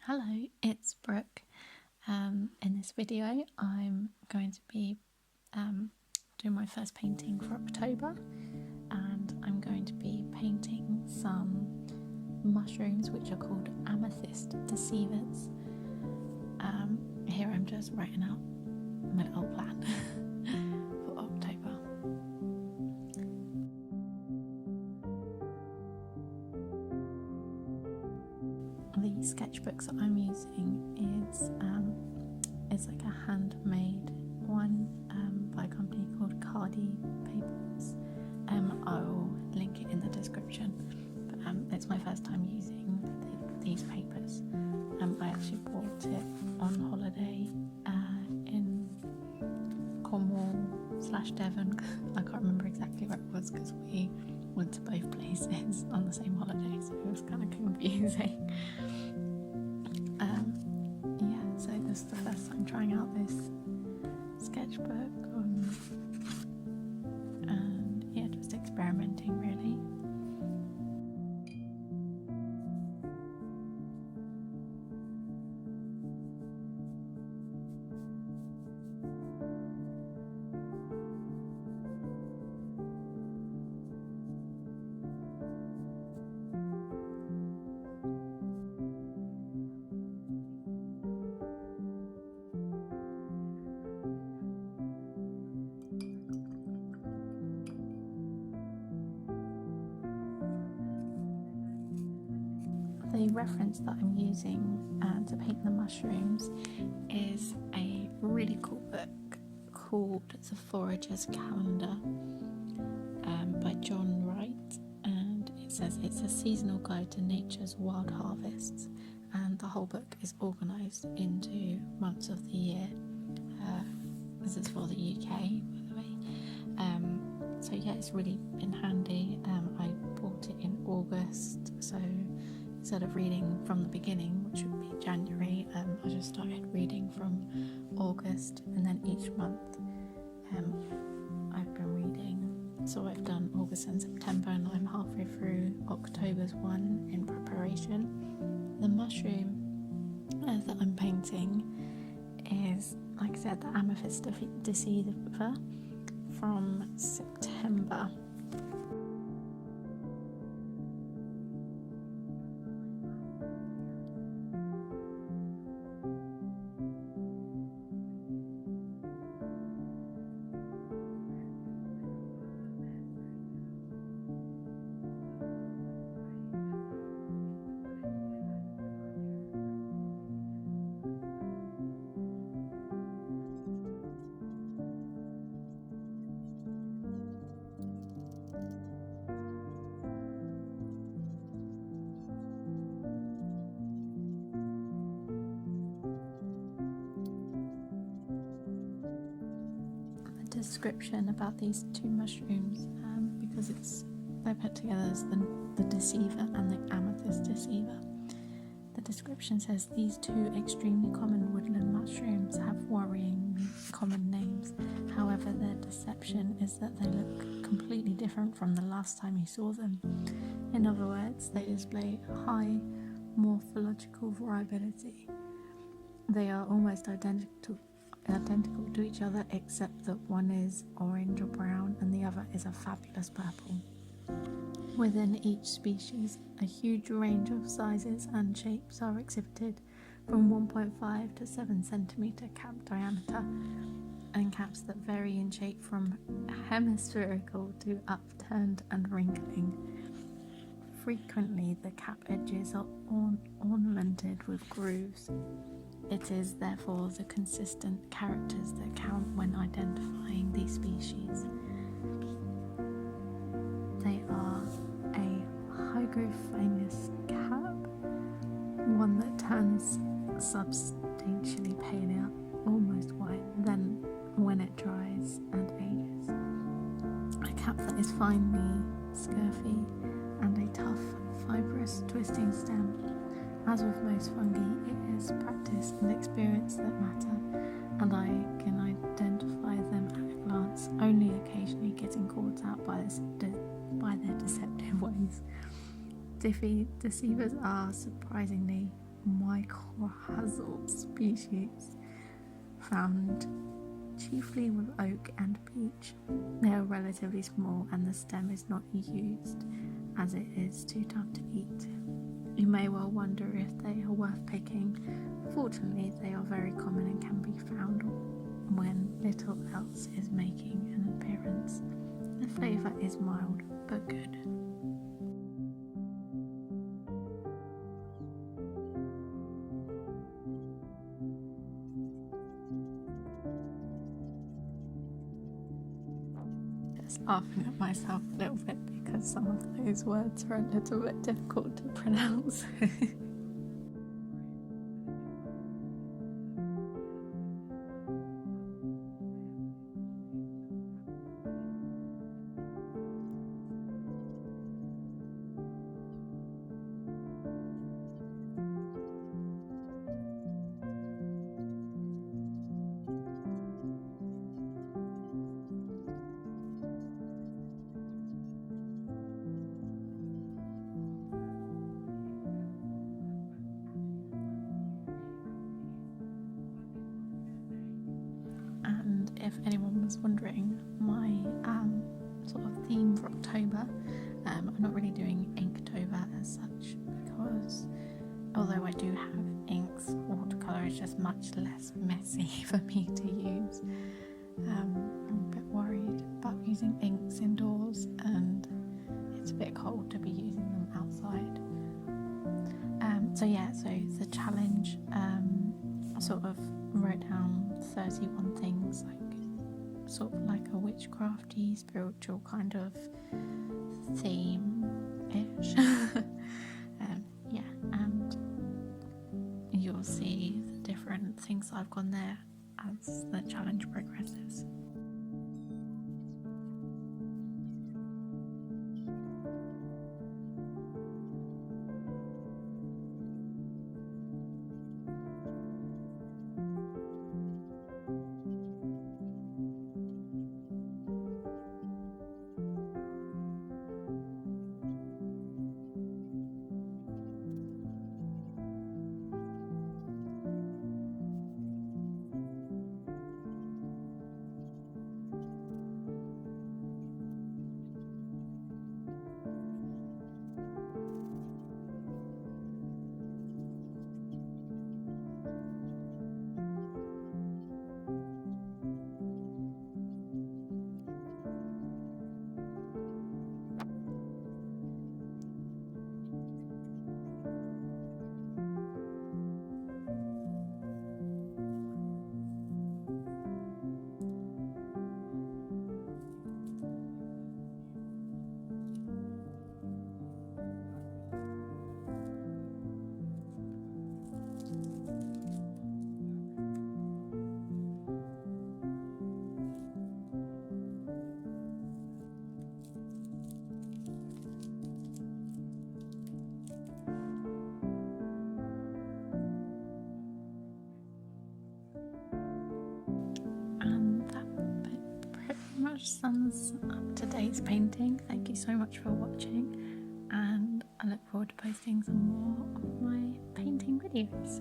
Hello, it's Brooke. In this video, I'm going to be doing my first painting for October, and I'm going to be painting some mushrooms which are called amethyst deceivers. Here I'm just writing out my little plan for October. The sketchbooks that I'm using is like a handmade one by a company called Cardi Papers. I'll link it in the description. But it's my first time using these papers. I actually bought it on holiday in Cornwall/Devon. I can't remember exactly where it was because we went to both places on the same holiday, so it was kind of confusing. So this is the first time trying out this sketchbook, and just experimenting really. The reference that I'm using to paint the mushrooms is a really cool book called The Forager's Calendar by John Wright, and it says it's a seasonal guide to nature's wild harvests, and the whole book is organised into months of the year. This is for the UK, by the way. So it's really been handy. I bought it in August, so instead of reading from the beginning, which would be January, I just started reading from August, and then each month I've been reading. So I've done August and September, and I'm halfway through October's one in preparation. The mushroom that I'm painting is, like I said, the amethyst deceiver from September. Description about these two mushrooms, because they're put together as the deceiver and the amethyst deceiver. The description says these two extremely common woodland mushrooms have worrying common names. However, their deception is that they look completely different from the last time you saw them. In other words, they display high morphological variability. They are almost identical to each other, except that one is orange or brown and the other is a fabulous purple. Within each species, a huge range of sizes and shapes are exhibited, from 1.5 to 7 centimeter cap diameter, and caps that vary in shape from hemispherical to upturned and wrinkling. Frequently, the cap edges are ornamented with grooves. It is therefore the consistent characters that count when identifying these species. They are a hygrophagous cap, one that turns substantially paler, almost white, then when it dries and ages. A cap that is finely scurfy and a tough, fibrous, twisting stem. As with most fungi, it is practice and experience that matter, and I can identify them at a glance, only occasionally getting caught out by their deceptive ways. Deceivers are surprisingly mycorrhizal species found chiefly with oak and beech. They are relatively small and the stem is not used as it is too tough to eat. You may well wonder if they are worth picking. Fortunately, they are very common and can be found when little else is making an appearance. The flavour is mild but good. Just laughing at myself a little bit because some of those words are a little bit difficult to pronounce. If anyone was wondering, my sort of theme for October, I'm not really doing Inktober as such because although I do have inks, watercolour is just much less messy for me to use. I'm a bit worried about using inks indoors and it's a bit cold to be using them outside. So the challenge, I sort of wrote down 31 things, sort of like a witchcrafty, spiritual kind of theme-ish. And you'll see the different things I've gone there as the challenge progresses. Sums up today's painting. Thank you so much for watching and I look forward to posting some more of my painting videos.